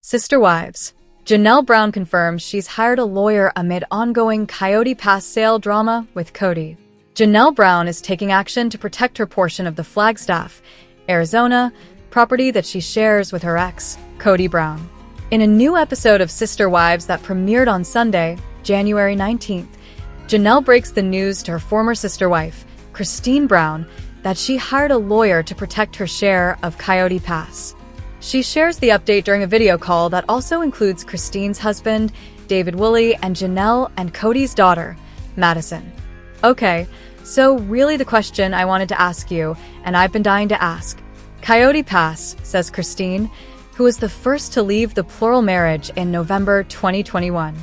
Sister Wives. Janelle Brown confirms she's hired a lawyer amid ongoing Coyote Pass sale drama with Kody. Janelle Brown is taking action to protect her portion of the Flagstaff, Arizona, property that she shares with her ex, Kody Brown. In a new episode of Sister Wives that premiered on Sunday, January 19th, Janelle breaks the news to her former sister wife, Christine Brown, that she hired a lawyer to protect her share of Coyote Pass. She shares the update during a video call that also includes Christine's husband, David Woolley, and Janelle and Kody's daughter, Madison. Okay, so really the question I wanted to ask you, and I've been dying to ask. Coyote Pass, says Christine, who was the first to leave the plural marriage in November 2021.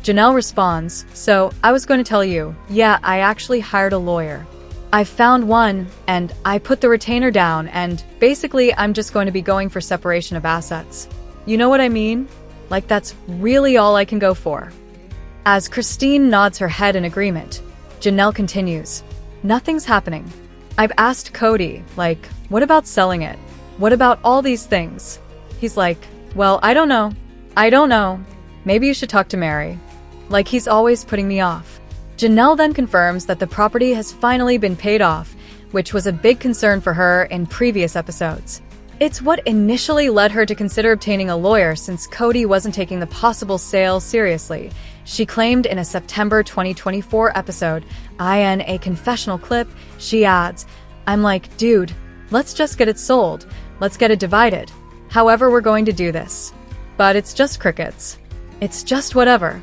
Janelle responds, so I was going to tell you, yeah, I actually hired a lawyer. I found one, and I put the retainer down, and basically I'm just going to be going for separation of assets. You know what I mean? Like that's really all I can go for. As Christine nods her head in agreement, Janelle continues, nothing's happening. I've asked Kody, like, what about selling it? What about all these things? He's like, well, I don't know. Maybe you should talk to Mary. Like he's always putting me off. Janelle then confirms that the property has finally been paid off, which was a big concern for her in previous episodes. It's what initially led her to consider obtaining a lawyer since Kody wasn't taking the possible sale seriously. She claimed in a September 2024 episode, in a confessional clip, she adds, I'm like, dude, let's just get it sold. Let's get it divided. However we're going to do this. But it's just crickets. It's just whatever.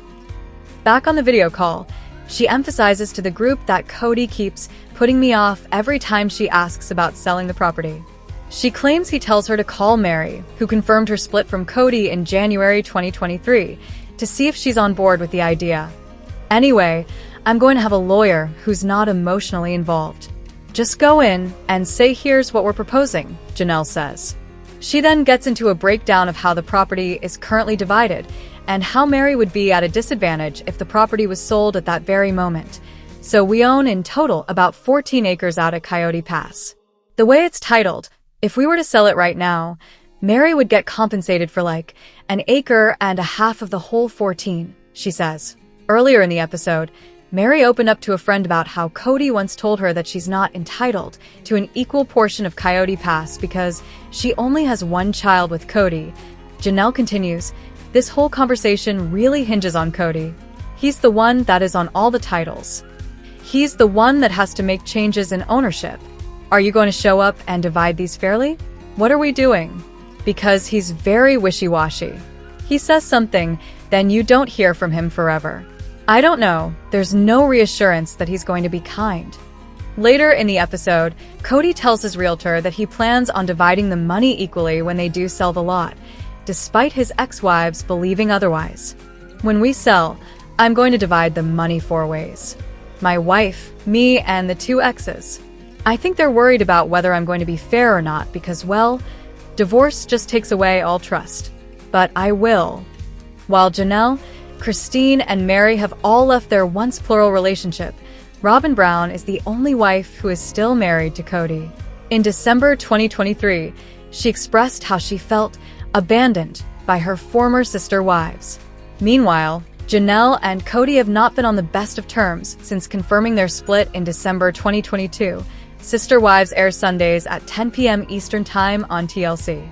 Back on the video call, she emphasizes to the group that Kody keeps putting me off every time she asks about selling the property. She claims he tells her to call Mary, who confirmed her split from Kody in January 2023, to see if she's on board with the idea. Anyway, I'm going to have a lawyer who's not emotionally involved. Just go in and say here's what we're proposing, Janelle says. She then gets into a breakdown of how the property is currently divided and how Mary would be at a disadvantage if the property was sold at that very moment. So we own in total about 14 acres out at Coyote Pass. The way it's titled, if we were to sell it right now, Mary would get compensated for like an acre and a half of the whole 14, she says. Earlier in the episode, Mary opened up to a friend about how Kody once told her that she's not entitled to an equal portion of Coyote Pass because she only has one child with Kody. Janelle continues, this whole conversation really hinges on Kody. He's the one that is on all the titles. He's the one that has to make changes in ownership. Are you going to show up and divide these fairly? What are we doing? Because he's very wishy-washy. He says something, then you don't hear from him forever. I don't know, there's no reassurance that he's going to be kind. Later in the episode, Kody tells his realtor that he plans on dividing the money equally when they do sell the lot, despite his ex-wives believing otherwise. When we sell, I'm going to divide the money 4 ways. My wife, me, and the 2 exes. I think they're worried about whether I'm going to be fair or not because, well, divorce just takes away all trust. But I will. While Janelle, Christine, and Mary have all left their once plural relationship, Robin Brown is the only wife who is still married to Kody. In December 2023, she expressed how she felt abandoned by her former sister wives. Meanwhile, Janelle and Kody have not been on the best of terms since confirming their split in December 2022. Sister Wives airs Sundays at 10 p.m. Eastern Time on TLC.